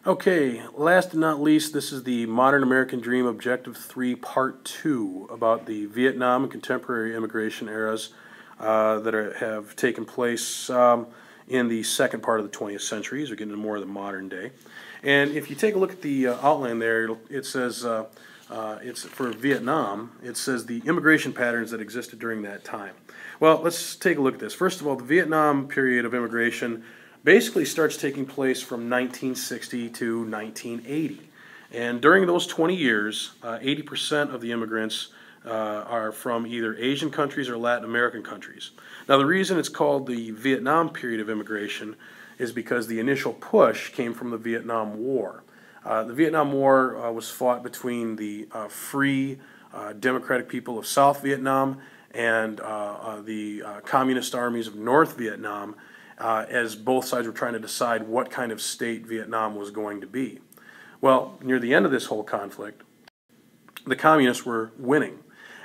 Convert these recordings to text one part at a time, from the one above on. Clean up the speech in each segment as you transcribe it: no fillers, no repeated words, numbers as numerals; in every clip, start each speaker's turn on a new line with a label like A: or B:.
A: Okay, last but not least, this is the Modern American Dream Objective 3 Part 2 about the Vietnam and contemporary immigration eras that have taken place in the second part of the 20th century, as we're getting into more of the modern day. And if you take a look at the outline there, it says, it's for Vietnam, it says the immigration patterns that existed during that time. Well, let's take a look at this. First of all, the Vietnam period of immigration basically starts taking place from 1960 to 1980. And during those 20 years, 80% of the immigrants are from either Asian countries or Latin American countries. Now, the reason it's called the Vietnam period of immigration is because the initial push came from the Vietnam War. The Vietnam War was fought between the free democratic people of South Vietnam and the communist armies of North Vietnam, as both sides were trying to decide what kind of state Vietnam was going to be. Well, near the end of this whole conflict, the communists were winning.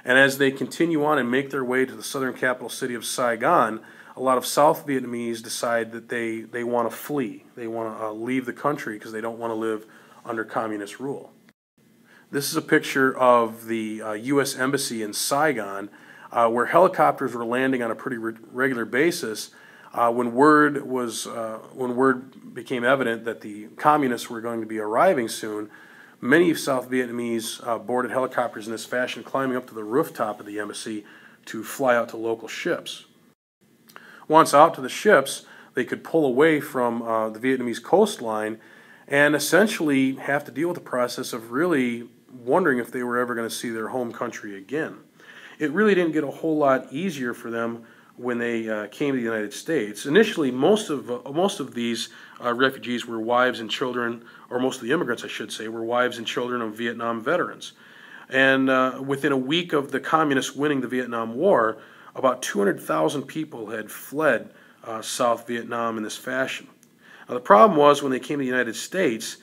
A: And as they continue on and make their way to the southern capital city of Saigon, a lot of South Vietnamese decide that they want to flee. They want to leave the country because they don't want to live under communist rule. This is a picture of the U.S. Embassy in Saigon, where helicopters were landing on a pretty regular basis. When word became evident that the communists were going to be arriving soon, many South Vietnamese boarded helicopters in this fashion, climbing up to the rooftop of the embassy to fly out to local ships. Once out to the ships, they could pull away from the Vietnamese coastline and essentially have to deal with the process of really wondering if they were ever going to see their home country again. It really didn't get a whole lot easier for them when they came to the United States. Initially, most of these refugees were wives and children, or most of the immigrants, I should say, were wives and children of Vietnam veterans. And within a week of the communists winning the Vietnam War, about 200,000 people had fled South Vietnam in this fashion. Now, the problem was when they came to the United States,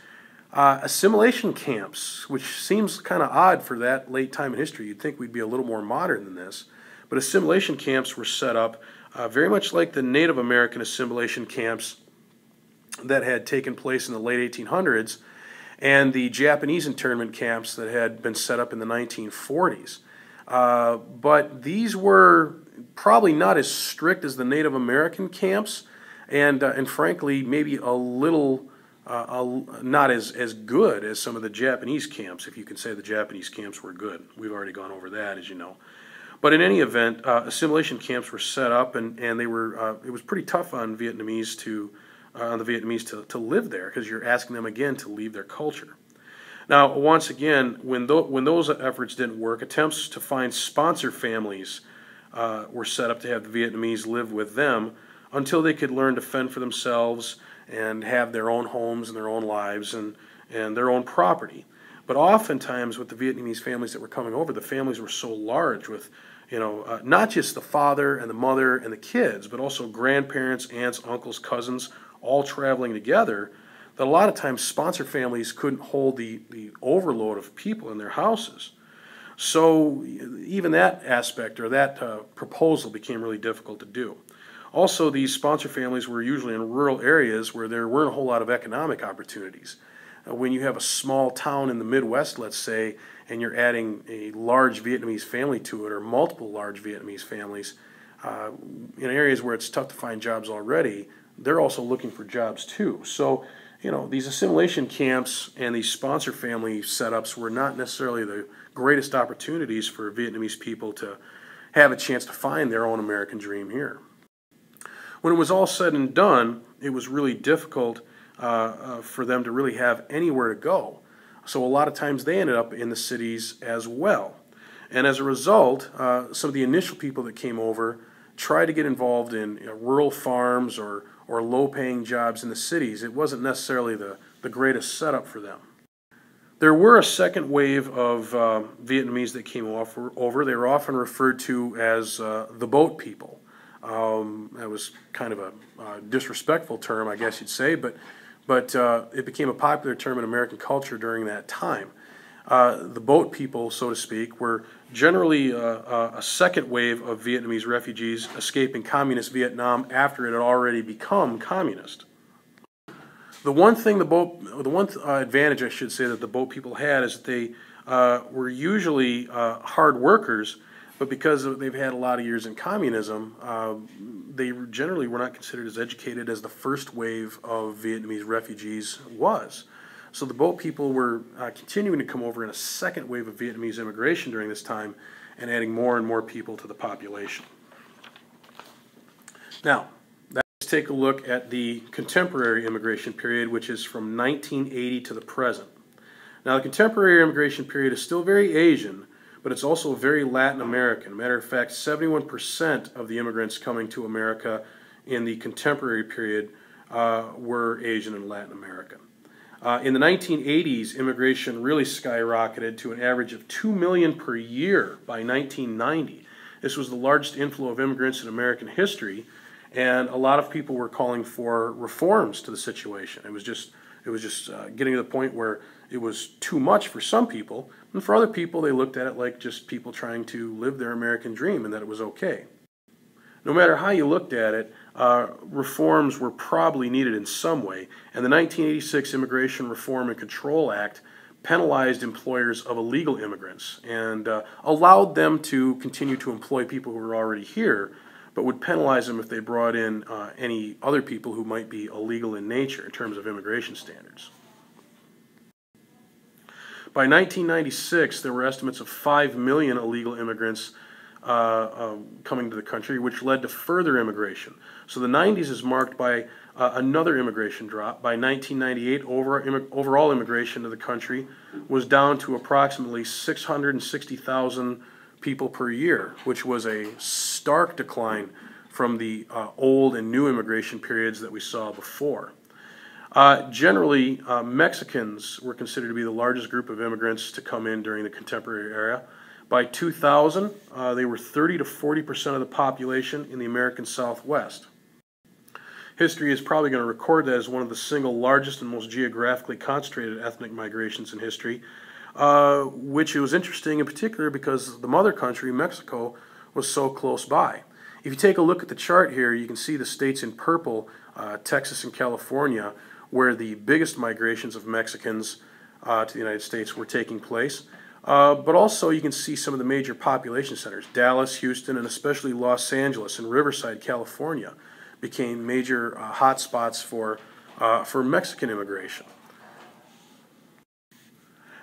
A: assimilation camps, which seems kind of odd for that late time in history. You'd think we'd be a little more modern than this. But assimilation camps were set up very much like the Native American assimilation camps that had taken place in the late 1800s and the Japanese internment camps that had been set up in the 1940s. But these were probably not as strict as the Native American camps, and frankly, maybe a little not as good as some of the Japanese camps, if you can say the Japanese camps were good. We've already gone over that, as you know. But in any event, assimilation camps were set up, and they were it was pretty tough on the Vietnamese to live there, because you're asking them again to leave their culture. Now, once again, when those efforts didn't work, attempts to find sponsor families were set up to have the Vietnamese live with them until they could learn to fend for themselves and have their own homes and their own lives and their own property. But oftentimes with the Vietnamese families that were coming over, the families were so large with, not just the father and the mother and the kids, but also grandparents, aunts, uncles, cousins, all traveling together, that a lot of times sponsor families couldn't hold the overload of people in their houses. So even that aspect, or that proposal, became really difficult to do. Also, these sponsor families were usually in rural areas where there weren't a whole lot of economic opportunities. When you have a small town in the Midwest, let's say, and you're adding a large Vietnamese family to it, or multiple large Vietnamese families, in areas where it's tough to find jobs already, they're also looking for jobs too. So, these assimilation camps and these sponsor family setups were not necessarily the greatest opportunities for Vietnamese people to have a chance to find their own American dream here. When it was all said and done, it was really difficult for them to really have anywhere to go. So a lot of times they ended up in the cities as well. And as a result, some of the initial people that came over tried to get involved in rural farms or low-paying jobs in the cities. It wasn't necessarily the greatest setup for them. There were a second wave of Vietnamese that came over. They were often referred to as the boat people. That was kind of a disrespectful term, I guess you'd say, but it became a popular term in American culture during that time. The boat people, so to speak, were generally a second wave of Vietnamese refugees escaping communist Vietnam after it had already become communist. The one advantage I should say that the boat people had is that they were usually hard workers, but because they've had a lot of years in communism, they generally were not considered as educated as the first wave of Vietnamese refugees was. So the boat people were continuing to come over in a second wave of Vietnamese immigration during this time and adding more and more people to the population. Now, let's take a look at the contemporary immigration period, which is from 1980 to the present. Now, the contemporary immigration period is still very Asian, but it's also very Latin American. Matter of fact, 71% of the immigrants coming to America in the contemporary period were Asian and Latin American. In the 1980s, immigration really skyrocketed to an average of 2 million per year by 1990. This was the largest inflow of immigrants in American history, and a lot of people were calling for reforms to the situation. It was just getting to the point where it was too much for some people, and for other people, they looked at it like just people trying to live their American dream and that it was okay. No matter how you looked at it, reforms were probably needed in some way, and the 1986 Immigration Reform and Control Act penalized employers of illegal immigrants and allowed them to continue to employ people who were already here, but would penalize them if they brought in any other people who might be illegal in nature in terms of immigration standards. By 1996, there were estimates of 5 million illegal immigrants coming to the country, which led to further immigration. So the 90s is marked by another immigration drop. By 1998, overall immigration to the country was down to approximately 660,000 people per year, which was a stark decline from the old and new immigration periods that we saw before. Generally, Mexicans were considered to be the largest group of immigrants to come in during the contemporary era. By 2000, they were 30 to 40% of the population in the American Southwest. History is probably going to record that as one of the single largest and most geographically concentrated ethnic migrations in history, which was interesting in particular because the mother country, Mexico, was so close by. If you take a look at the chart here, you can see the states in purple, Texas and California, where the biggest migrations of Mexicans to the United States were taking place. But also you can see some of the major population centers. Dallas, Houston, and especially Los Angeles and Riverside, California became major hotspots for Mexican immigration.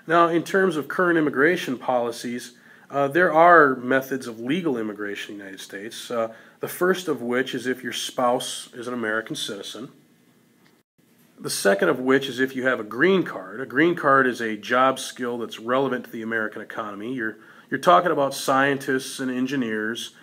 A: Now, in terms of current immigration policies, there are methods of legal immigration in the United States. The first of which is if your spouse is an American citizen. The second of which is if you have a green card. A green card is a job skill that's relevant to the American economy. You're talking about scientists and engineers,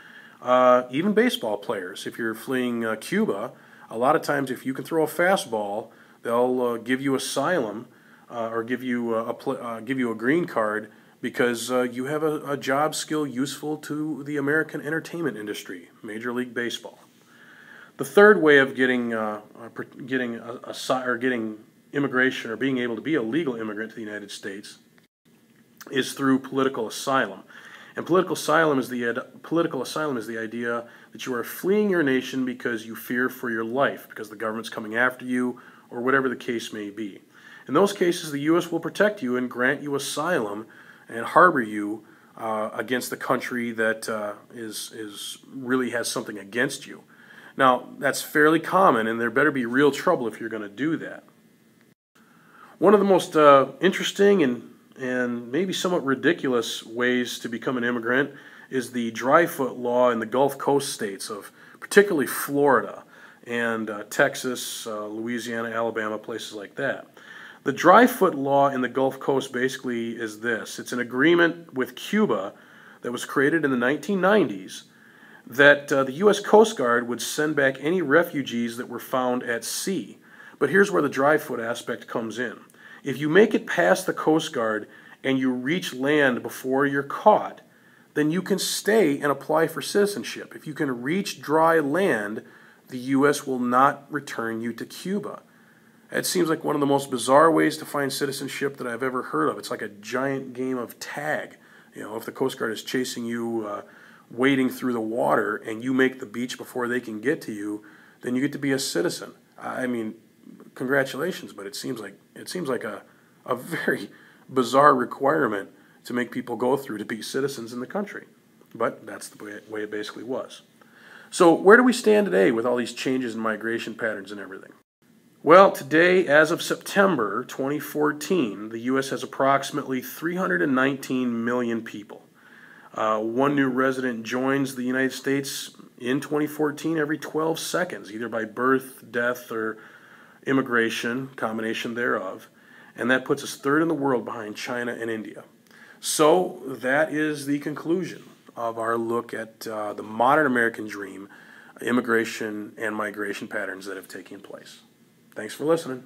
A: even baseball players. If you're fleeing Cuba, a lot of times if you can throw a fastball, they'll give you asylum or give you a green card because you have a job skill useful to the American entertainment industry, Major League Baseball. The third way of getting immigration or being able to be a legal immigrant to the United States is through political asylum. And political asylum is the idea that you are fleeing your nation because you fear for your life, because the government's coming after you, or whatever the case may be. In those cases, the U.S. will protect you and grant you asylum and harbor you against the country that really has something against you. Now, that's fairly common, and there better be real trouble if you're going to do that. One of the most interesting and maybe somewhat ridiculous ways to become an immigrant is the dry-foot law in the Gulf Coast states of particularly Florida and Texas, Louisiana, Alabama, places like that. The dry-foot law in the Gulf Coast basically is this. It's an agreement with Cuba that was created in the 1990s that the U.S. Coast Guard would send back any refugees that were found at sea. But here's where the dry-foot aspect comes in. If you make it past the Coast Guard and you reach land before you're caught, then you can stay and apply for citizenship. If you can reach dry land, the U.S. will not return you to Cuba. It seems like one of the most bizarre ways to find citizenship that I've ever heard of. It's like a giant game of tag. You know, if the Coast Guard is chasing you, wading through the water, and you make the beach before they can get to you, then you get to be a citizen. I mean, congratulations, but it seems like a very bizarre requirement to make people go through to be citizens in the country. But that's the way it basically was. So where do we stand today with all these changes in migration patterns and everything? Well, today, as of September 2014, the U.S. has approximately 319 million people. One new resident joins the United States in 2014 every 12 seconds, either by birth, death, or immigration, combination thereof. And that puts us third in the world behind China and India. So that is the conclusion of our look at the modern American dream, immigration and migration patterns that have taken place. Thanks for listening.